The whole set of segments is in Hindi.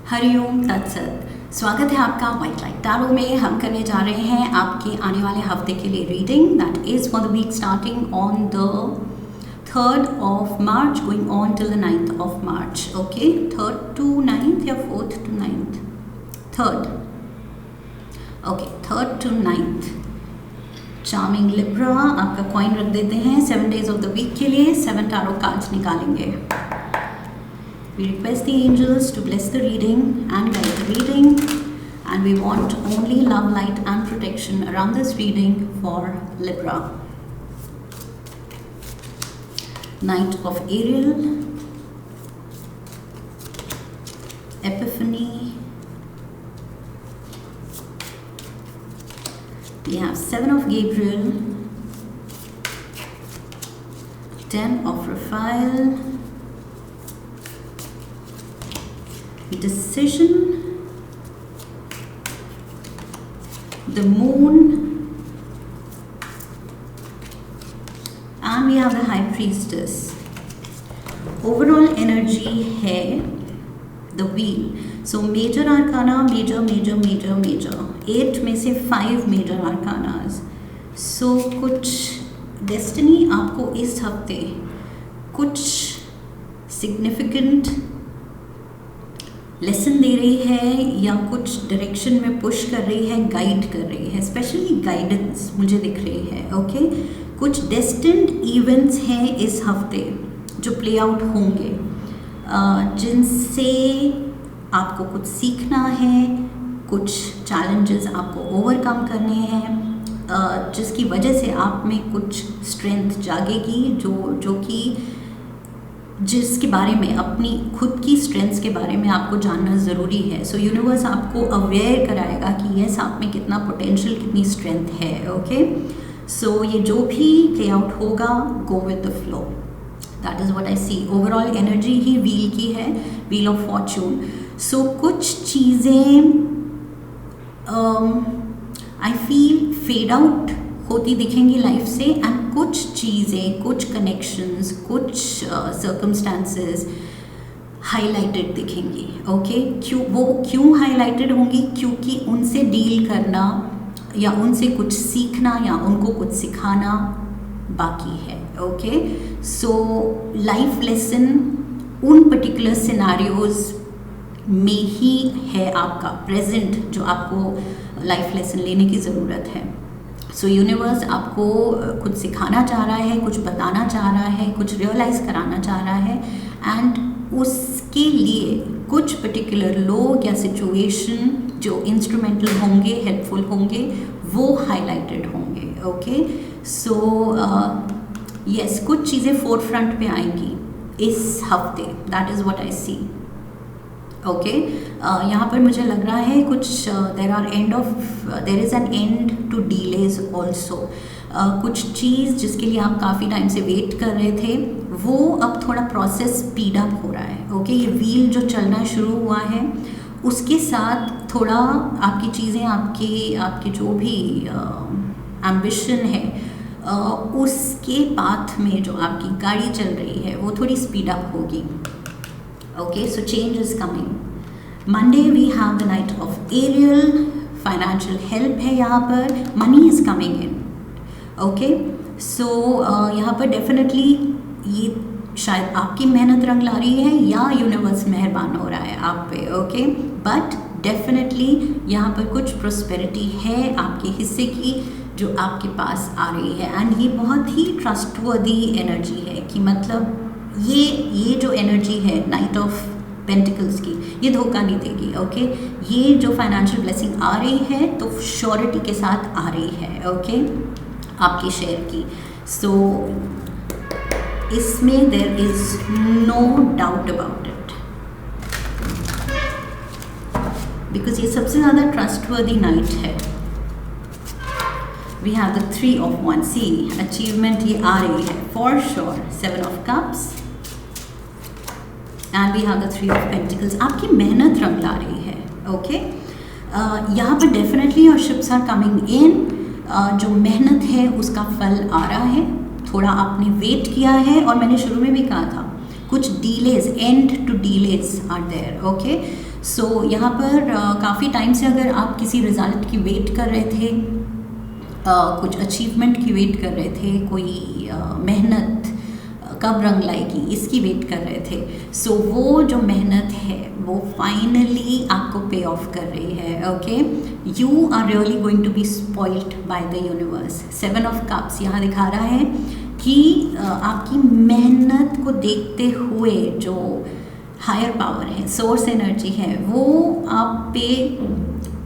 हरिओम तत्सत। स्वागत है आपका व्हाइट लाइट टैरो में। हम करने जा रहे हैं आपके आने वाले हफ्ते के लिए reading that is for the week starting on the 3rd of March going on till the 9th of March. Okay, 3rd to 9th या 4th to 9th? 3rd. Okay, 3rd to 9th. Charming Libra, आपका कॉइन रख देते हैं 7 days of the week के लिए। 7 टैरो कार्ड्स निकालेंगे। We request the angels to bless the reading and guide the reading, and we want only love, light and protection around this reading for Libra. Knight of Ariel, Epiphany, we have 7 of Gabriel, 10 of Raphael, decision, the moon, and we have the high priestess. Overall energy है the wheel. So major arcana, major 8 में से 5 major arcanas. So कुछ destiny आपको इस हफ्ते कुछ significant लेसन दे रही है या कुछ डायरेक्शन में पुश कर रही है, गाइड कर रही है। स्पेशली गाइडेंस मुझे दिख रही है। ओके, कुछ डेस्टिन्ड इवेंट्स हैं इस हफ्ते जो प्ले आउट होंगे, जिनसे आपको कुछ सीखना है, कुछ चैलेंजेस आपको ओवरकम करने हैं, जिसकी वजह से आप में कुछ स्ट्रेंथ जागेगी, जो कि जिसके बारे में अपनी खुद की स्ट्रेंथ्स के बारे में आपको जानना ज़रूरी है। सो यूनिवर्स आपको अवेयर कराएगा कि यस, आप में कितना पोटेंशियल, कितनी स्ट्रेंथ है। ओके, सो ये जो भी प्ले आउट होगा, go with the flow. That is what I see. Overall energy ही व्हील की है, व्हील ऑफ फॉर्चून। सो कुछ चीज़ें आई फील फेड आउट होती दिखेंगी लाइफ से, एंड कुछ चीज़ें, कुछ कनेक्शंस, कुछ सर्कमस्टांसेस हाईलाइटेड दिखेंगी। ओके, क्यों हाईलाइटेड होंगी? क्योंकि उनसे डील करना या उनसे कुछ सीखना या उनको कुछ सिखाना बाकी है। ओके, सो लाइफ लेसन उन पर्टिकुलर सिनारियोज में ही है आपका प्रेजेंट, जो आपको लाइफ लेसन लेने की ज़रूरत है। सो यूनिवर्स आपको कुछ सिखाना चाह रहा है, कुछ बताना चाह रहा है, कुछ रियलाइज़ कराना चाह रहा है, एंड उसके लिए कुछ पर्टिकुलर लोग या सिचुएशन जो इंस्ट्रूमेंटल होंगे, हेल्पफुल होंगे, वो हाईलाइटेड होंगे। ओके, सो यस, कुछ चीज़ें फोर फ्रंट पे आएंगी इस हफ्ते। That is what I see. Okay, यहाँ पर मुझे लग रहा है कुछ there is an end to delays also. कुछ चीज़ जिसके लिए आप काफ़ी टाइम से वेट कर रहे थे, वो अब थोड़ा प्रोसेस स्पीड अप हो रहा है। ओके, ये व्हील जो चलना शुरू हुआ है, उसके साथ थोड़ा आपकी चीज़ें, आपकी जो भी एम्बिशन है, उसके पाथ में जो आपकी गाड़ी चल रही है, वो थोड़ी स्पीड अप होगी। Okay, so change is coming. Monday we have the Knight of Ariel. Financial help है यहाँ पर, money is coming in. Okay, so यहाँ पर definitely ये शायद आपकी मेहनत रंग ला रही है या यूनिवर्स मेहरबान हो रहा है आप पे। ओके, बट डेफिनेटली यहाँ पर कुछ प्रोस्पेरिटी है आपके हिस्से की जो आपके पास आ रही है, एंड ये बहुत ही ट्रस्टवर्दी एनर्जी है कि मतलब ये जो एनर्जी है नाइट ऑफ पेंटिकल्स की, ये धोखा नहीं देगी। ओके, ये जो फाइनेंशियल ब्लेसिंग आ रही है तो श्योरिटी के साथ आ रही है। ओके, आपके शेयर की। सो इसमें there is no doubt about it, because ये सबसे ज़्यादा ट्रस्टवर्दी नाइट है। We have the 3 of Wands। See achievement ये आ रही है for sure. 7 of Cups and we have the 3 of Pentacles। आपकी मेहनत रंग ला रही है। ओके, यहाँ पर definitely your ships are coming in. जो मेहनत है उसका फल आ रहा है। थोड़ा आपने वेट किया है, और मैंने शुरू में भी कहा था कुछ delays, and to delays are there, okay. So यहाँ पर काफ़ी टाइम से अगर आप किसी रिजल्ट की वेट कर रहे थे, कुछ अचीवमेंट की वेट कर रहे थे, कोई मेहनत कब रंग लाएगी इसकी वेट कर रहे थे, सो वो जो मेहनत है वो फाइनली आपको पे ऑफ कर रही है, okay. You are really going to be spoiled by the universe. 7 of cups यहाँ दिखा रहा है कि आपकी मेहनत को देखते हुए जो हायर पावर है, सोर्स एनर्जी है, वो आप पे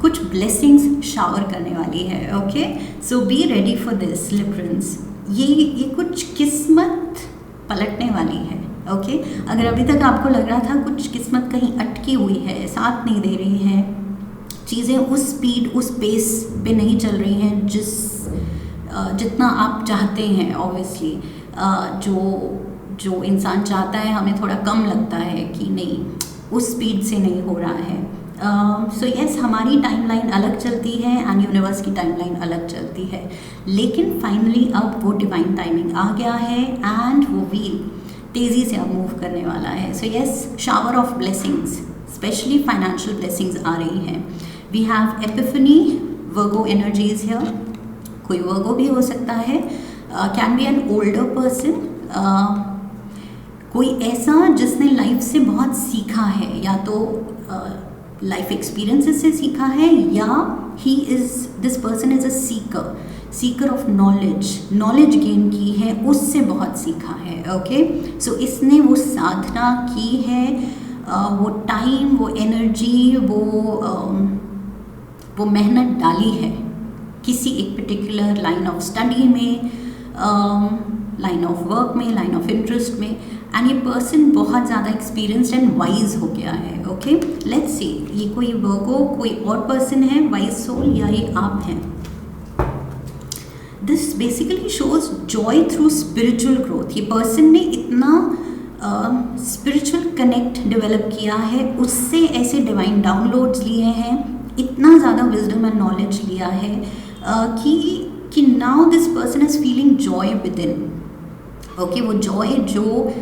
कुछ ब्लेसिंग्स शावर करने वाली है, okay. So be ready for this Librans. ये कुछ किस्मत पलटने वाली है, ओके। अगर अभी तक आपको लग रहा था कुछ किस्मत कहीं अटकी हुई है, साथ नहीं दे रही है, चीज़ें उस स्पीड उस पेस पे नहीं चल रही हैं जितना आप चाहते हैं, ऑब्वियसली जो इंसान चाहता है हमें थोड़ा कम लगता है कि नहीं उस स्पीड से नहीं हो रहा है। सो यस, हमारी टाइमलाइन अलग चलती है एंड यूनिवर्स की टाइमलाइन अलग चलती है, लेकिन फाइनली अब वो डिवाइन टाइमिंग आ गया है एंड वो व्हील तेज़ी से अब मूव करने वाला है। So yes, shower of blessings, specially financial blessings आ रही हैं। We have epiphany, Virgo energies here, कोई वर्गो भी हो सकता है, can be an older person, कोई ऐसा जिसने लाइफ से बहुत सीखा है, या तो लाइफ एक्सपीरियंसेस से सीखा है, या this person is a Sikar of knowledge gain की है, उससे बहुत सीखा है, ओके। सो इसने वो साधना की है, वो टाइम, वो एनर्जी, वो मेहनत डाली है किसी एक पर्टिकुलर लाइन ऑफ स्टडी में, लाइन ऑफ वर्क में, लाइन ऑफ इंटरेस्ट में, एंड ये पर्सन बहुत ज़्यादा एक्सपीरियंस्ड एंड वाइज हो गया है, ओके। लेट्स सी, ये कोई वर्गो, कोई और पर्सन है, वाइज सोल, या ये आप हैं। This basically shows Joy through spiritual growth. ये पर्सन ने इतना स्पिरिचुअल कनेक्ट डेवलप किया है, उससे ऐसे डिवाइन डाउनलोड्स लिए हैं, इतना ज़्यादा विजडम एंड नॉलेज लिया है कि now this person is feeling Joy with in, okay. वो जॉय जो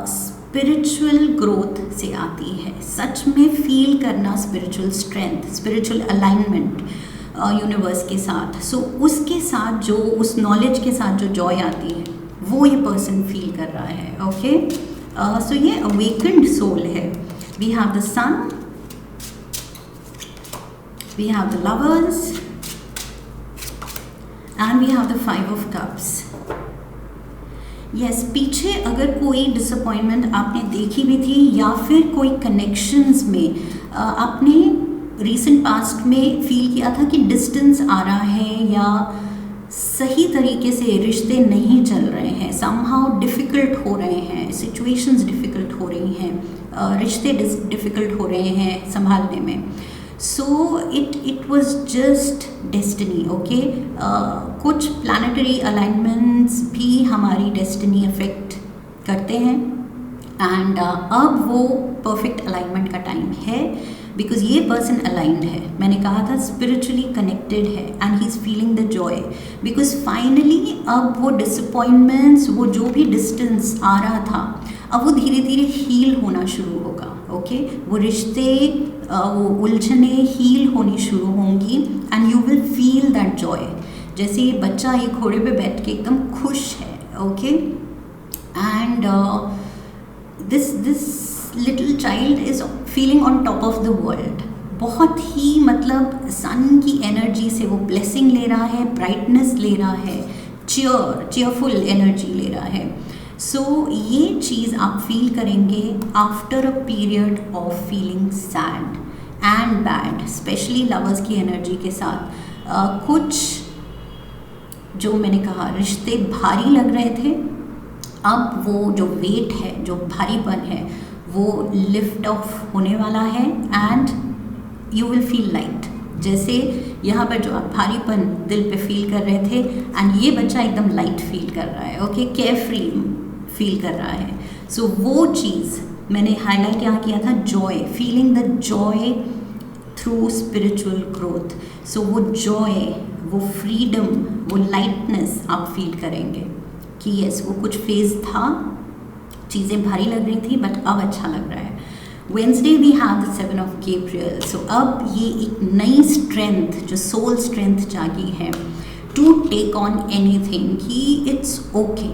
स्पिरिचुअल ग्रोथ से आती है, सच में फील करना spiritual strength, spiritual alignment universe के साथ, सो उसके साथ जो उस नॉलेज के साथ जो जॉय आती है वो ये पर्सन फील कर रहा है, ओके। सो ये अवेकेंड सोल है। We have the sun, we have the lovers and we have the 5 of cups. Yes, पीछे अगर कोई डिसअपॉइंटमेंट आपने देखी भी थी, या फिर कोई कनेक्शंस में आपने रीसेंट पास्ट में फील किया था कि डिस्टेंस आ रहा है, या सही तरीके से रिश्ते नहीं चल रहे हैं, समहाउ डिफ़िकल्ट हो रहे हैं, सिचुएशंस डिफ़िकल्ट हो रही हैं, रिश्ते डिफ़िकल्ट हो रहे हैं संभालने में, so it was just destiny, okay. कुछ प्लानिटरी अलाइनमेंट्स भी हमारी डेस्टिनी अफेक्ट करते हैं, एंड अब वो परफेक्ट अलाइनमेंट का टाइम है, बिकॉज ये पर्सन अलाइंड है, मैंने कहा था स्पिरिचुअली कनेक्टेड है, and he is feeling the Joy, because finally अब वो डिसअपॉइंटमेंट्स, वो जो भी डिस्टेंस आ रहा था, अब वो धीरे धीरे हील होना शुरू होगा, ओके। वो रिश्ते, वो उलझने हील होनी शुरू होंगी, and you will feel that Joy. जैसे ये बच्चा एक घोड़े पे बैठ के एकदम खुश है, okay, and this little child is feeling on top of the world. बहुत ही मतलब सन की एनर्जी से वो ब्लेसिंग ले रहा है, ब्राइटनेस ले रहा है, चीयरफुल एनर्जी ले रहा है। सो ये चीज़ आप फील करेंगे after a period of feeling sad and bad, specially lovers की एनर्जी के साथ। कुछ जो मैंने कहा रिश्ते भारी लग रहे थे, अब वो जो वेट है, जो भारीपन है, वो लिफ्ट ऑफ होने वाला है, and you will feel light. जैसे यहाँ पर जो आप भारीपन दिल पे फील कर रहे थे, एंड ये बच्चा एकदम लाइट फील कर रहा है, ओके, केयरफ्री फील कर रहा है। सो वो चीज़ मैंने हाईलाइट यहाँ किया था, joy, feeling the joy through spiritual growth. So वो जॉय, वो फ्रीडम, वो लाइटनेस आप फील करेंगे कि यस, वो कुछ फेज था, चीज़ें भारी लग रही थी बट अब अच्छा लग रहा है। Wednesday we have the 7 of Gabriel. So अब ये एक नई स्ट्रेंथ, जो सोल स्ट्रेंथ जागी है टू टेक ऑन एनीथिंग, कि इट्स ओके।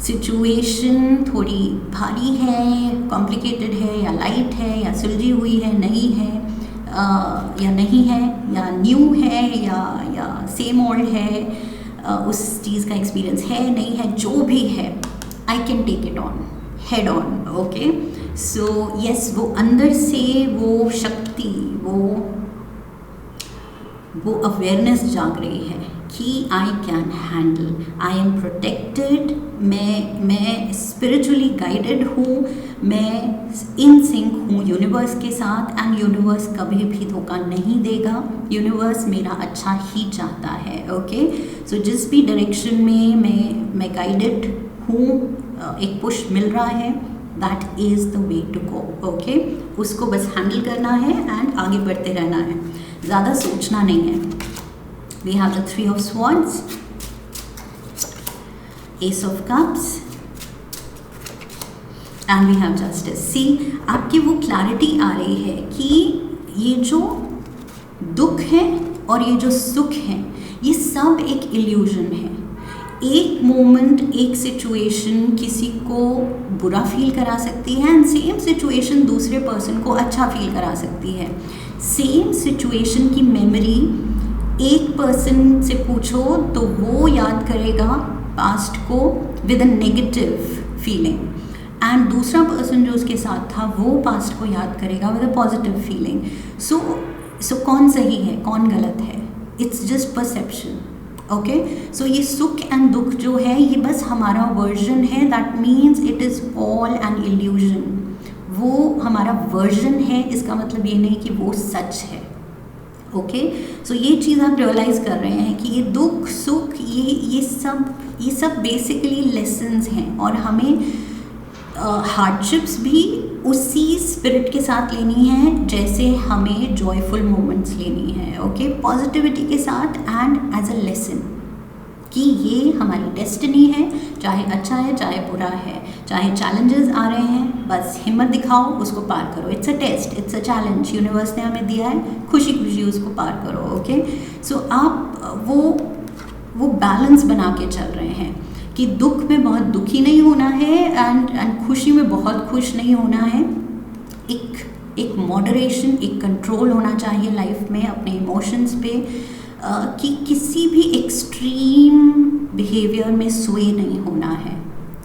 सिचुएशन थोड़ी भारी है, कॉम्प्लिकेटेड है या लाइट है या सुलझी हुई है, नई है या नहीं है, या न्यू है या सेम ओल्ड है, उस चीज़ का एक्सपीरियंस है नहीं है, जो भी है I can take it on head on. Okay, so yes, वो अंदर से वो शक्ति, वो अवेयरनेस जाग रही है कि I can handle, I am protected, मैं स्पिरिचुअली गाइडेड हूँ, मैं इन सिंक हूँ यूनिवर्स के साथ, एंड यूनिवर्स कभी भी धोखा नहीं देगा, यूनिवर्स मेरा अच्छा ही चाहता है। ओके, सो जिस भी डायरेक्शन में मैं गाइडेड हूँ, एक पुश मिल रहा है, that is the way to go. Okay, उसको बस हैंडल करना है एंड आगे बढ़ते रहना है, ज़्यादा सोचना नहीं है। We have the 3 of swords, ace of cups and we have justice. See, आपकी वो क्लैरिटी आ रही है कि ये जो दुख है और ये जो सुख है, ये सब एक इल्यूजन है। एक मोमेंट, एक सिचुएशन किसी को बुरा फील करा सकती है एंड सेम सिचुएशन दूसरे पर्सन को अच्छा फील करा सकती है। सेम सिचुएशन की मेमोरी एक पर्सन से पूछो तो वो याद करेगा पास्ट को with a negative feeling, and दूसरा पर्सन जो उसके साथ था वो पास्ट को याद करेगा विद अ पॉजिटिव फीलिंग। सो कौन सही है, कौन गलत है? It's just perception. Okay, so ये सुख एंड दुख जो है, ये बस हमारा वर्जन है, that means it is all an illusion. वो हमारा वर्जन है, इसका मतलब ये नहीं कि वो सच है। ओके, सो ये चीज़ आप रियलाइज़ कर रहे हैं कि ये दुख सुख ये सब बेसिकली लेसन्स हैं, और हमें हार्डशिप्स भी उसी स्पिरिट के साथ लेनी है जैसे हमें जॉयफुल मोमेंट्स लेनी है। ओके, पॉजिटिविटी के साथ एंड एज अ लेसन कि ये हमारी डेस्टिनी है, चाहे अच्छा है चाहे बुरा है, चाहे चैलेंजेस आ रहे हैं, बस हिम्मत दिखाओ, उसको पार करो। It's a test, it's a challenge, universe ने हमें दिया है, खुशी खुशी उसको पार करो। ओके, सो आप वो बैलेंस बना के चल रहे हैं कि दुख में बहुत दुखी नहीं होना है एंड खुशी में बहुत खुश नहीं होना है। एक मॉडरेशन, एक कंट्रोल होना चाहिए लाइफ में अपने इमोशंस पे, कि किसी भी एक्सट्रीम बिहेवियर में स्वे नहीं होना है।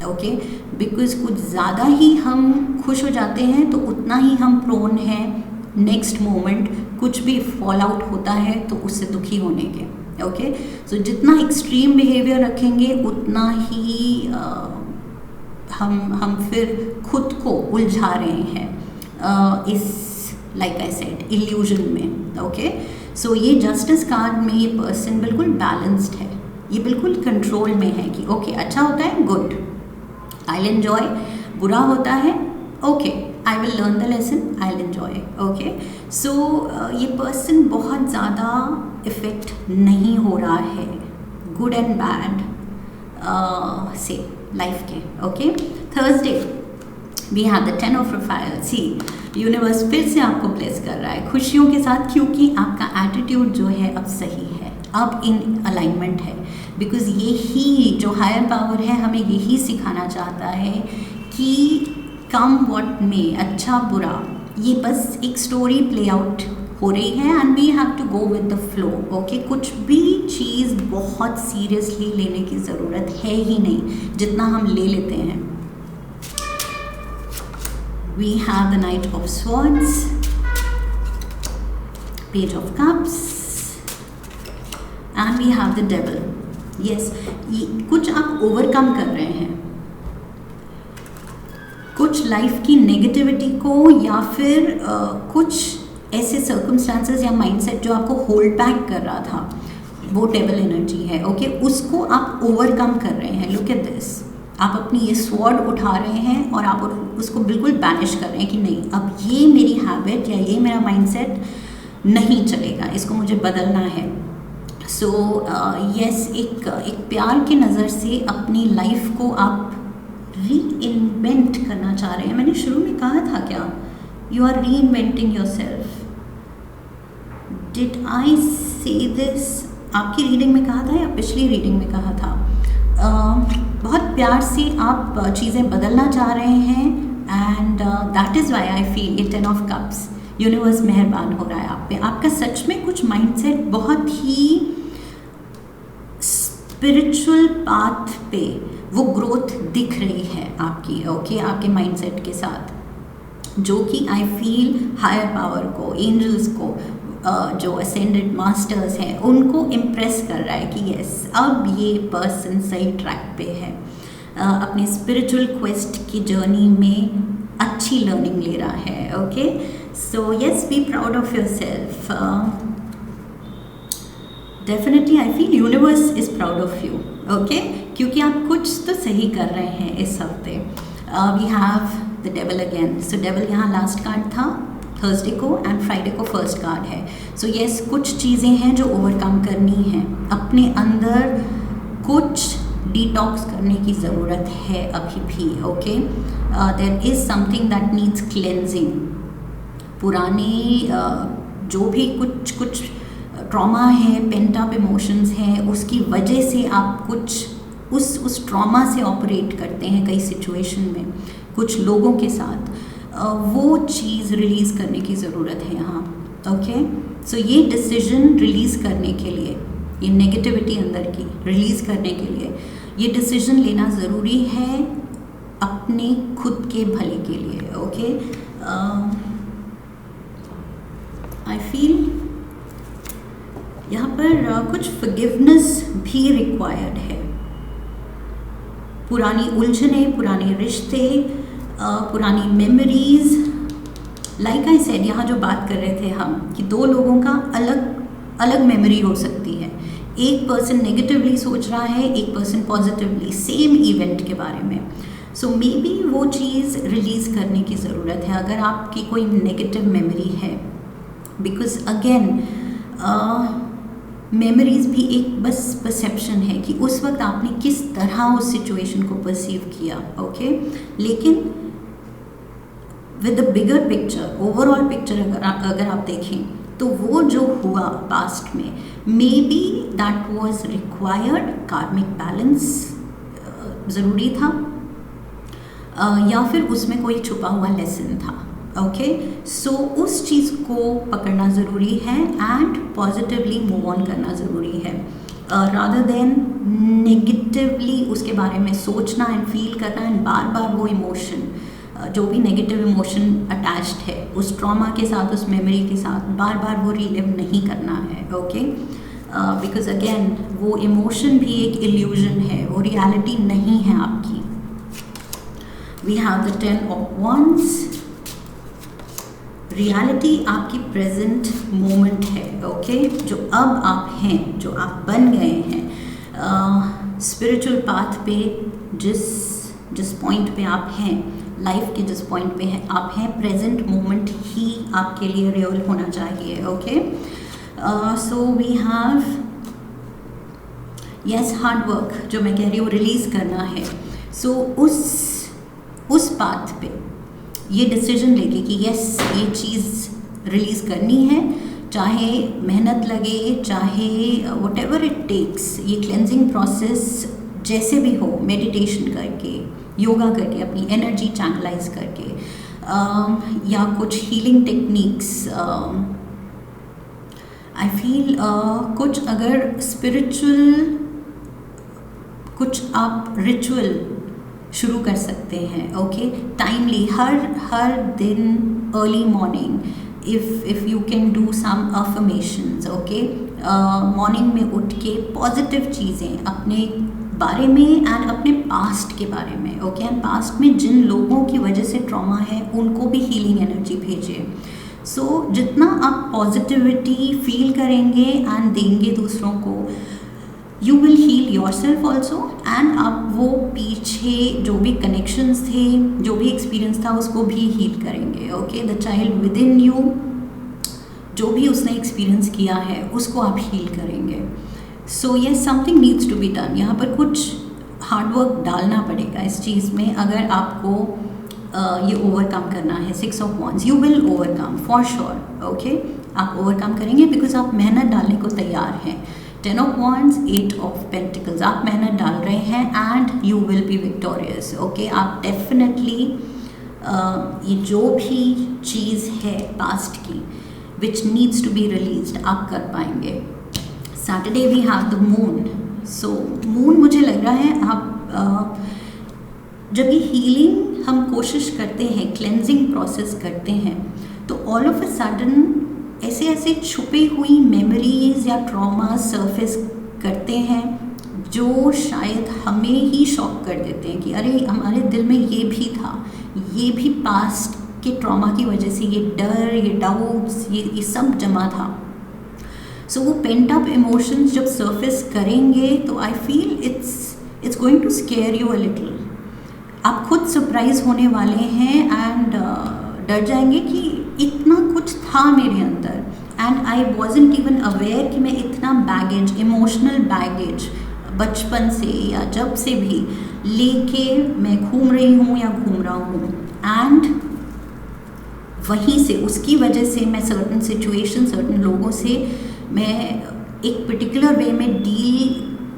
ओके, बिकॉज कुछ ज़्यादा ही हम खुश हो जाते हैं तो उतना ही हम प्रोन हैं नेक्स्ट मोमेंट कुछ भी फॉल आउट होता है तो उससे दुखी होने के। ओके, सो जितना एक्सट्रीम बिहेवियर रखेंगे उतना ही हम फिर खुद को उलझा रहे हैं इस, लाइक आई सेड, इल्यूजन में। ओके, सो ये जस्टिस कार्ड में ये पर्सन बिल्कुल बैलेंस्ड है, ये बिल्कुल कंट्रोल में है कि ओके, अच्छा होता है, गुड, आई विल एंजॉय, बुरा होता है, okay, I will learn the lesson, I will enjoy. Okay, so ये पर्सन बहुत ज़्यादा इफ़ेक्ट नहीं हो रहा है गुड एंड बैड से लाइफ के। Okay, Thursday we have the 10 of profile. See, universe फिर से आपको ब्लेस कर रहा है खुशियों के साथ, क्योंकि आपका एटीट्यूड जो है अब सही है, अब इन अलाइनमेंट है, बिकॉज यही जो हायर पावर है हमें यही सिखाना चाहता है कि कम व्हाट में, अच्छा बुरा, ये बस एक स्टोरी प्ले आउट हो रही है and we have to go with the flow. Okay, कुछ भी चीज़ बहुत सीरियसली लेने की ज़रूरत है ही नहीं जितना हम ले लेते हैं। We have the Knight of Swords, Page of Cups, and we have the Devil. Yes, कुछ आप ओवरकम कर रहे हैं, कुछ लाइफ की नेगेटिविटी को, या फिर कुछ ऐसे सर्कमस्टांसेस या माइंडसेट जो आपको होल्ड बैक कर रहा था, वो डेविल एनर्जी है। ओके, उसको आप ओवरकम कर रहे हैं। लुक एट दिस, आप अपनी ये स्वॉर्ड उठा रहे हैं और आप उसको बिल्कुल बैनिश कर रहे हैं कि नहीं, अब ये मेरी हैबिट या ये मेरा माइंडसेट नहीं चलेगा, इसको मुझे बदलना है। सो यस, एक प्यार की नज़र से अपनी लाइफ को आप री इन्वेंट करना चाह रहे हैं। मैंने शुरू में कहा था क्या, यू आर री inventing your self. Did I से दिस? आपकी रीडिंग में कहा था या पिछली रीडिंग में कहा था? बहुत प्यार से आप चीज़ें बदलना चाह रहे हैं, and that is why I feel ये 10 ऑफ कप्स। यूनिवर्स मेहरबान हो रहा है आप पे। आपका सच में कुछ माइंडसेट बहुत ही स्पिरिचुअल पाथ पे वो ग्रोथ दिख रही है आपकी, ओके आपके माइंडसेट के साथ, जो कि आई फील हायर पावर को, एंजल्स को, जो असेंडेड मास्टर्स हैं उनको इम्प्रेस कर रहा है कि यस अब ये पर्सन सही ट्रैक पे है, अपने स्पिरिचुअल क्वेस्ट की जर्नी में अच्छी लर्निंग ले रहा है। Okay, so yes, be proud of your self. Definitely I feel universe is proud of you, okay, क्योंकि आप कुछ तो सही कर रहे हैं इस हफ्ते। We have the devil again. So devil यहाँ लास्ट कार्ड था थर्सडे को, एंड फ्राइडे को फर्स्ट कार्ड है। सो यस, कुछ चीज़ें हैं जो ओवरकम करनी है, अपने अंदर कुछ डिटॉक्स करने की ज़रूरत है अभी भी। Okay, there is something that needs cleansing. पुराने जो भी कुछ ट्रॉमा है, पेंट अप इमोशंस हैं, उसकी वजह से आप कुछ उस ट्रॉमा से ऑपरेट करते हैं कई सिचुएशन में कुछ लोगों के साथ, वो चीज़ रिलीज़ करने की ज़रूरत है यहाँ। ओके, सो ये डिसीजन रिलीज़ करने के लिए, ये नेगेटिविटी अंदर की रिलीज़ करने के लिए ये डिसीजन लेना ज़रूरी है अपने खुद के भले के लिए। ओके, आई फील यहाँ पर कुछ फॉरगिवनेस भी रिक्वायर्ड है। पुरानी उलझने, पुराने रिश्ते, पुरानी मेमोरीज, लाइक आई सेड, यहाँ जो बात कर रहे थे हम कि दो लोगों का अलग अलग मेमोरी हो सकती है। एक पर्सन नेगेटिवली सोच रहा है, एक पर्सन पॉजिटिवली सेम इवेंट के बारे में। सो मे बी वो चीज़ रिलीज़ करने की ज़रूरत है अगर आपकी कोई नेगेटिव मेमोरी है, बिकॉज अगेन मेमोरीज भी एक बस परसेप्शन है कि उस वक्त आपने किस तरह उस सिचुएशन को परसीव किया। ओके, लेकिन with the bigger picture, overall picture अगर आप देखें तो वो जो हुआ पास्ट में, may be that was required, कार्मिक बैलेंस ज़रूरी था, या फिर उसमें कोई छुपा हुआ लेसन था। ओके, सो उस चीज़ को पकड़ना ज़रूरी है एंड पॉजिटिवली मूव ऑन करना ज़रूरी है, रादर देन नेगेटिवली उसके बारे में सोचना एंड फील करना एंड बार बार वो इमोशन, जो भी नेगेटिव इमोशन अटैच्ड है उस ट्रॉमा के साथ, उस मेमोरी के साथ, बार बार वो रिलिव नहीं करना है। ओके, बिकॉज अगेन वो इमोशन भी एक इल्यूजन है, वो रियलिटी नहीं है आपकी। We have the 10 of Wands। Reality आपकी प्रेजेंट मोमेंट है। ओके, जो अब आप हैं, जो आप बन गए हैं स्पिरिचुअल पाथ पे, जिस पॉइंट पे आप हैं, लाइफ के जिस पॉइंट पे हैं आप हैं, प्रेजेंट मोमेंट ही आपके लिए रियल होना चाहिए। Okay, so we have yes hard work, जो मैं कह रही हूँ रिलीज़ करना है। सो उस पाथ पे ये डिसीजन लेके कि यस ये चीज़ रिलीज़ करनी है, चाहे मेहनत लगे, चाहे वट एवर इट टेक्स, ये क्लेंजिंग प्रोसेस जैसे भी हो, मेडिटेशन करके, योगा करके, अपनी एनर्जी चैनलाइज करके, या कुछ हीलिंग टेक्निक्स, आई फील कुछ अगर स्पिरिचुअल कुछ आप रिचुअल शुरू कर सकते हैं। ओके, टाइमली, हर दिन early morning, if you can do some affirmations. Okay, morning में उठ के पॉजिटिव चीज़ें अपने बारे में एंड अपने पास्ट के बारे में। ओके, एंड पास्ट में जिन लोगों की वजह से ट्रॉमा है उनको भी हीलिंग एनर्जी भेजिए। सो जितना आप पॉजिटिविटी फील करेंगे एंड देंगे दूसरों को, you will heal your self also, and आप वो पीछे जो भी कनेक्शंस थे, जो भी एक्सपीरियंस था, उसको भी हील करेंगे। Okay, the child with in you, जो भी उसने एक्सपीरियंस किया है उसको आप हील करेंगे। So yes, something needs to be done. यहाँ पर कुछ हार्डवर्क डालना पड़ेगा इस चीज़ में अगर आपको ये ओवरकम करना है। 6 of wands, you will overcome for sure, okay, आप ओवरकम करेंगे बिकॉज आप मेहनत डालने को तैयार हैं। 10 ऑफ वॉन्ड्स, 8 ऑफ पेंटिकल्स, आप मेहनत डाल रहे हैं and you will be victorious, okay. आप डेफिनेटली ये जो भी चीज़ है पास्ट की which needs to be released, आप कर पाएंगे। Saturday we have the moon, so moon मुझे लग रहा है आप जब ये हीलिंग हम कोशिश करते हैं, क्लेंजिंग प्रोसेस करते हैं, तो ऑल ऑफ अ सडन ऐसे ऐसे छुपी हुई मेमोरीज या ट्रॉमा सरफेस करते हैं जो शायद हमें ही शॉक कर देते हैं कि अरे हमारे दिल में ये भी था, ये भी पास्ट के ट्रॉमा की वजह से ये डर, ये डाउट्स, ये सब जमा था। सो वो पेंट अप इमोशंस जब सरफेस करेंगे तो I feel it's going to scare you a little. आप खुद सरप्राइज होने वाले हैं एंड डर जाएंगे कि इतना कुछ था मेरे अंदर and I wasn't even aware कि मैं इतना बैगेज, इमोशनल बैगेज बचपन से या जब से भी लेके मैं घूम रही हूँ या घूम रहा हूँ। एंड वहीं से उसकी वजह से मैं सर्टन सिचुएशन, सर्टन लोगों से मैं एक पर्टिकुलर वे में डील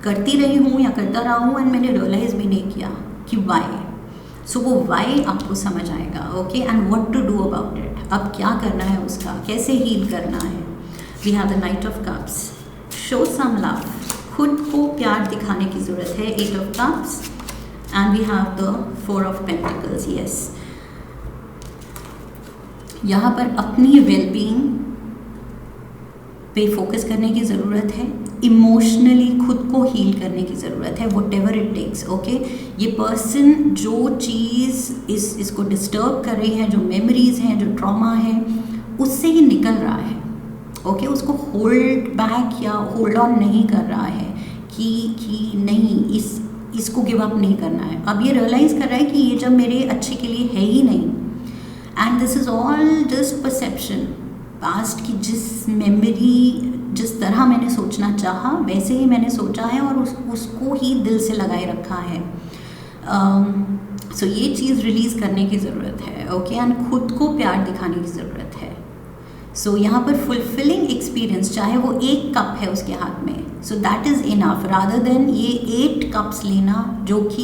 करती रही हूँ या करता रहा हूँ एंड मैंने रियलाइज़ भी नहीं किया कि वाई। सो वो वाई आपको समझ आएगा, okay, and what to do about it. अब क्या करना है उसका, कैसे हील करना है। We have the knight of cups, show some love, खुद को प्यार दिखाने की ज़रूरत है। 8 of cups and we have the 4 of pentacles, yes. यहाँ पर अपनी वेलबींग पे फोकस करने की ज़रूरत है, इमोशनली खुद को हील करने की ज़रूरत है, whatever it takes, okay. ये पर्सन जो चीज़ इसको डिस्टर्ब कर रही है, जो मेमोरीज़ हैं, जो ट्रॉमा है, उससे ये निकल रहा है, ओके। उसको होल्ड बैक या होल्ड ऑन नहीं कर रहा है कि नहीं, इसको गिव अप नहीं करना है। अब ये रियलाइज़ कर रहा है कि ये जब मेरे अच्छे के लिए है ही नहीं, and this is all just perception. Past की जिस मेमोरी, जिस तरह मैंने सोचना चाहा वैसे ही मैंने सोचा है और उसको ही दिल से लगाए रखा है। सो ये चीज़ रिलीज़ करने की ज़रूरत है, ओके, एंड खुद को प्यार दिखाने की ज़रूरत है। सो यहाँ पर फुलफिलिंग एक्सपीरियंस, चाहे वो 1 कप है उसके हाथ में, so that is enough rather than ये 8 कप्स लेना जो कि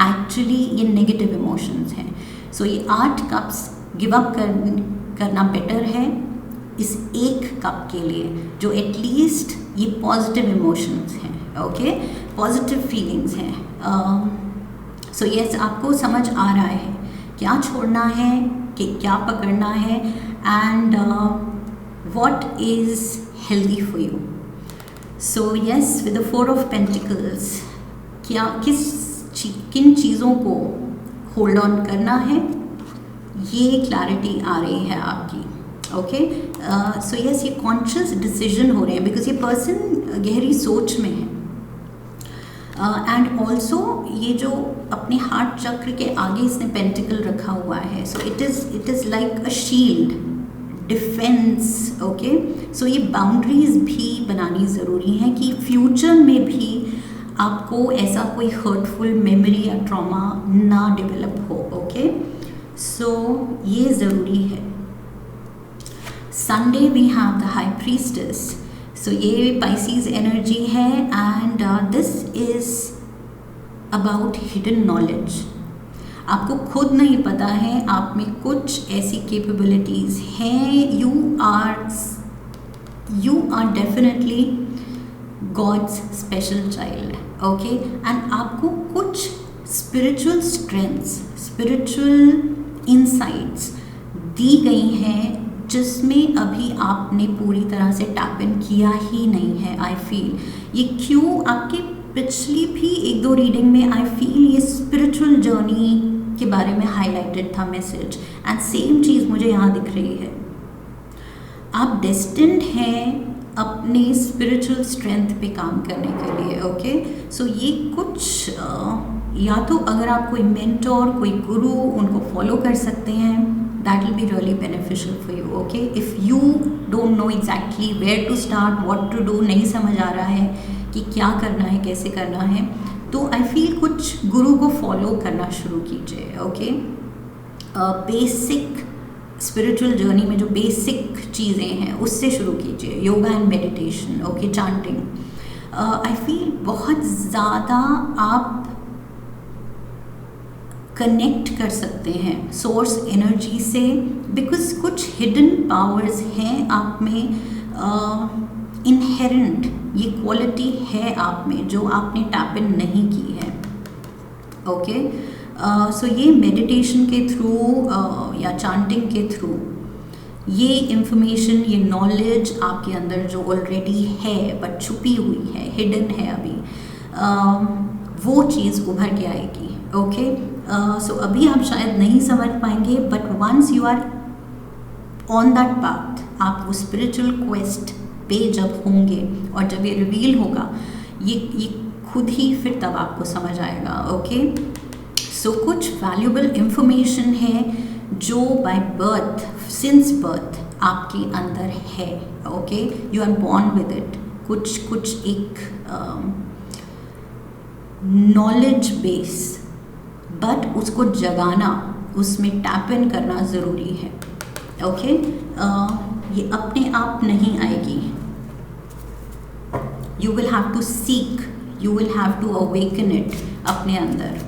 एक्चुअली ये नेगेटिव इमोशंस हैं। सो ये 8 कप्स गिव अप करना बेटर है इस 1 कप के लिए, जो एटलीस्ट ये पॉजिटिव इमोशंस हैं, ओके, पॉजिटिव फीलिंग्स हैं। सो यस, आपको समझ आ रहा है क्या छोड़ना है कि क्या पकड़ना है and what is healthy for you. So yes, with the 4 of pentacles, किन चीज़ों को होल्ड ऑन करना है, ये क्लैरिटी आ रही है आपकी, ओके। सो यस, ये कॉन्शियस डिसीजन हो रहे हैं बिकॉज ये पर्सन गहरी सोच में है। एंड ऑल्सो ये जो अपने हार्ट चक्र के आगे इसने पेंटिकल रखा हुआ है, so it is like a shield, defence, okay. So ये बाउंड्रीज भी बनानी ज़रूरी है कि फ्यूचर में भी आपको ऐसा कोई हर्टफुल मेमोरी या ट्रॉमा ना डेवलप हो, ओके। सो ये ज़रूरी है। Sunday we have the high priestess, so ये पाइसीज एनर्जी है and this is about hidden knowledge. आपको खुद नहीं पता है आप में कुछ ऐसी कैपेबिलिटीज़ हैं, you are definitely God's special child, okay. And आपको कुछ स्पिरिचुअल स्ट्रेंथ्स, स्पिरिचुअल इंसाइट्स दी गई हैं जिसमें अभी आपने पूरी तरह से टैप इन किया ही नहीं है। आई फील ये क्यों आपके पिछली भी 1-2 रीडिंग में आई फील ये स्पिरिचुअल जर्नी के बारे में हाईलाइटेड था मैसेज, एंड सेम चीज़ मुझे यहाँ दिख रही है। आप डेस्टिन्ड हैं अपने स्पिरिचुअल स्ट्रेंथ पे काम करने के लिए, ओके। सो ये कुछ या तो अगर आप कोई मेंटोर, कोई गुरु, उनको फॉलो कर सकते हैं, that will be really beneficial for you, okay. If you don't know exactly where to start, what to do, नहीं समझ आ रहा है कि क्या करना है, कैसे करना है, तो आई फील कुछ गुरु को फॉलो करना शुरू कीजिए, ओके। बेसिक स्पिरिचुअल जर्नी में जो बेसिक चीज़ें हैं उससे शुरू कीजिए, yoga and meditation, okay, chanting. I feel बहुत ज़्यादा आप कनेक्ट कर सकते हैं सोर्स एनर्जी से, बिकॉज कुछ हिडन पावर्स हैं आप में, इनहेरेंट ये क्वालिटी है आप में जो आपने टैप इन नहीं की है, ओके। सो ये मेडिटेशन के थ्रू या चांटिंग के थ्रू ये इंफॉर्मेशन, ये नॉलेज आपके अंदर जो ऑलरेडी है बट छुपी हुई है, हिडन है अभी, वो चीज़ उभर के आएगी, ओके। सो अभी आप शायद नहीं समझ पाएंगे, but once you are on that path, आप वो स्पिरिचुअल क्वेस्ट पे जब होंगे और जब ये रिवील होगा, ये खुद ही फिर तब आपको समझ आएगा, ओके। सो कुछ वैल्यूबल इंफॉर्मेशन है जो बाय बर्थ, सिंस बर्थ आपके अंदर है, okay, you are born with it. कुछ एक नॉलेज बेस, बट उसको जगाना, उसमें टैप इन करना ज़रूरी है, ओके। ये अपने आप नहीं आएगी, you will have to seek, you will have to awaken it अपने अंदर।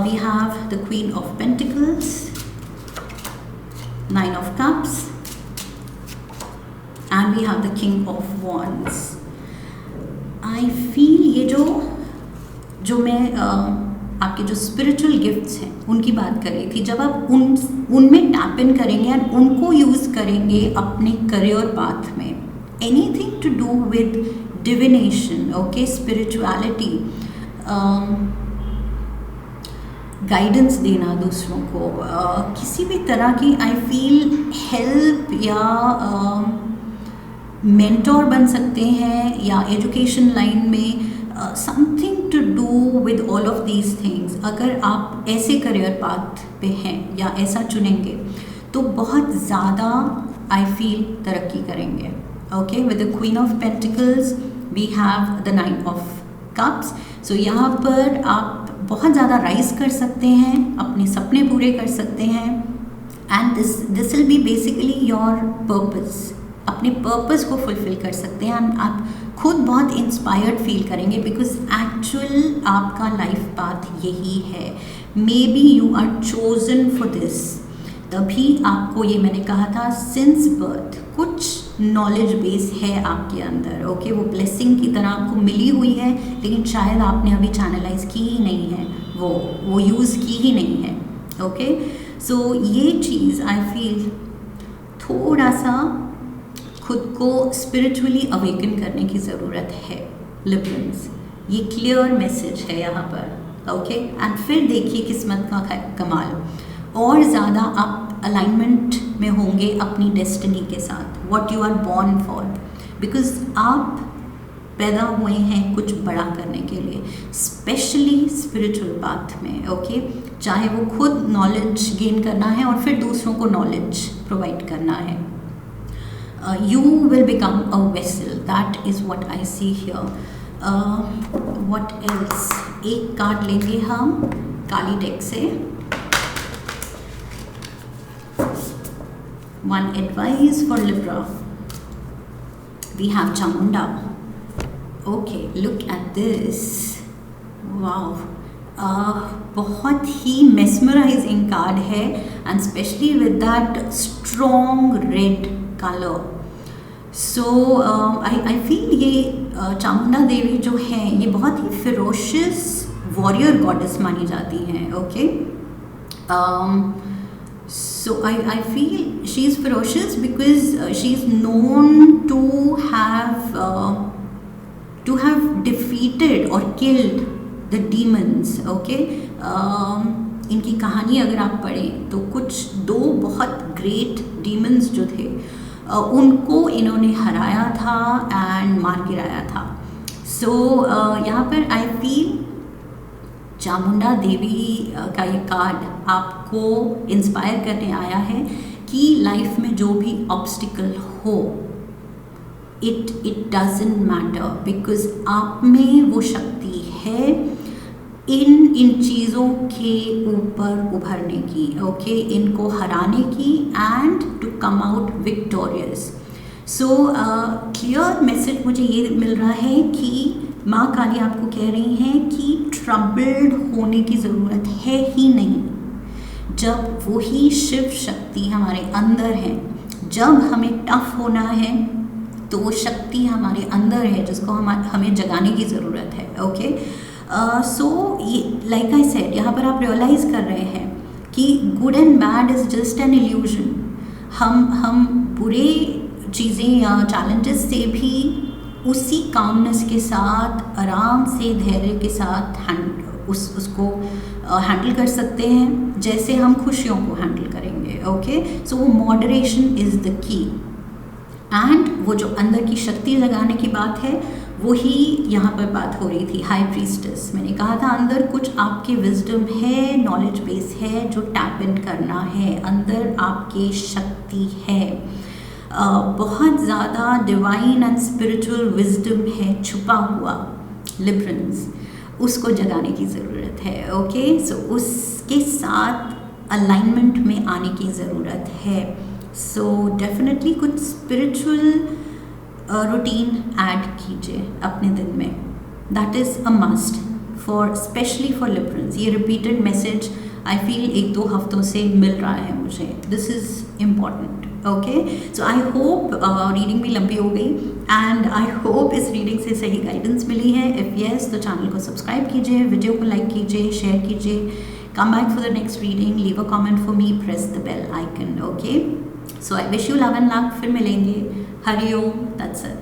We have the queen of pentacles, 9 of cups, and we have the king of wands. I feel ये जो मैं आपके जो स्पिरिचुअल गिफ्ट्स हैं उनकी बात कर रही थी, जब आप उनमें टैप इन करेंगे और उनको यूज़ करेंगे अपने करियर पाथ में, anything to do with divination, okay, spirituality, guidance देना दूसरों को, किसी भी तरह की आई फील हेल्प या मेंटोर बन सकते हैं, या एजुकेशन लाइन में something to do with all of these things. अगर आप ऐसे करियर पाथ पे हैं या ऐसा चुनेंगे तो बहुत ज़्यादा आई फील तरक्की करेंगे, okay. With the queen of pentacles we have the 9 of cups. So यहाँ पर आप बहुत ज़्यादा राइज कर सकते हैं, अपने सपने पूरे कर सकते हैं, and this will be basically your purpose, अपने पर्पस को फुलफिल कर सकते हैं, एंड आप खुद बहुत इंस्पायर्ड फील करेंगे, बिकॉज एक्चुअल आपका लाइफ पाथ यही है। Maybe you are chosen for this, तभी आपको ये मैंने कहा था सिंस बर्थ कुछ नॉलेज बेस है आपके अंदर, ओके। वो ब्लेसिंग की तरह आपको मिली हुई है, लेकिन शायद आपने अभी चैनलाइज की ही नहीं है, वो यूज़ की ही नहीं है, ओके। सो ये चीज़ आई फील थोड़ा सा खुद को स्पिरिचुअली अवेकन करने की ज़रूरत है, लिबरल्स। ये क्लियर मैसेज है यहाँ पर, ओके। एंड फिर देखिए किस्मत का कमाल, और ज़्यादा आप अलाइनमेंट में होंगे अपनी डेस्टिनी के साथ, what you are born for, because आप पैदा हुए हैं कुछ बड़ा करने के लिए, स्पेशली स्पिरिचुअल पाथ में, ओके। चाहे वो खुद नॉलेज गेन करना है और फिर दूसरों को नॉलेज प्रोवाइड करना है। You will become a vessel. That is what I see here. What else? एक कार्ड लेंगे हम काली डेक से। One advice for Libra. We have Chamunda. Okay, look at this. Wow. बहुत ही mesmerizing कार्ड है, and especially with that strong red color. So I feel ये चामुंडा देवी जो हैं ये बहुत ही फिरोशियस वॉरियर गॉडेस मानी जाती हैं, okay. So I feel she is ferocious because she is known to have defeated और किल्ड द डीमंस, ओके। इनकी कहानी अगर आप पढ़ें तो कुछ 2 बहुत ग्रेट डीमंस जो थे उनको इन्होंने हराया था एंड मार गिराया था। सो यहाँ पर आई फील चामुंडा देवी का ये कार्ड आपको इंस्पायर करने आया है कि लाइफ में जो भी ऑब्स्टिकल हो, इट डजंट मैटर, बिकॉज आप में वो शक्ति है इन चीज़ों के ऊपर उभरने की, ओके, इनको हराने की and to come out victorious. So clear message मुझे ये मिल रहा है कि माँ काली आपको कह रही हैं कि ट्रबल्ड होने की ज़रूरत है ही नहीं। जब वही शिव शक्ति हमारे अंदर है, जब हमें टफ होना है तो वो शक्ति हमारे अंदर है जिसको हमें जगाने की ज़रूरत है। ओके, सो ये लाइक आई सेड, यहाँ पर आप रियलाइज़ कर रहे हैं कि good and bad is just an illusion. हम बुरे चीज़ें या चैलेंजेस से भी उसी कामनेस के साथ, आराम से, धैर्य के साथ उसको हैंडल कर सकते हैं जैसे हम खुशियों को हैंडल करेंगे। ओके, सो वो moderation is the key. And वो जो अंदर की शक्ति लगाने की बात है वही यहाँ पर बात हो रही थी, हाई प्रीस्टेस। मैंने कहा था अंदर कुछ आपके विजडम है, नॉलेज बेस है जो टैप इन करना है, अंदर आपके शक्ति है, बहुत ज़्यादा डिवाइन एंड स्पिरिचुअल विजडम है छुपा हुआ, लिबरेंस, उसको जगाने की ज़रूरत है। ओके, सो उसके साथ अलाइनमेंट में आने की ज़रूरत है। सो डेफिनेटली कुछ स्पिरिचुअल रूटीन ऐड कीजिए अपने दिन में, that is a must for, specially for Librans. ये रिपीटेड मैसेज आई फील 1-2 हफ्तों से मिल रहा है मुझे, this is important. Okay, so I hope reading भी लंबी हो गई एंड आई होप इस रीडिंग से सही गाइडेंस मिली है। इफ़ येस तो चैनल को सब्सक्राइब कीजिए, वीडियो को लाइक कीजिए, शेयर कीजिए, come back for the next reading, leave a comment for me, press the bell icon. Okay, so I wish you love and luck. फिर मिलेंगे। Hariom, that's it.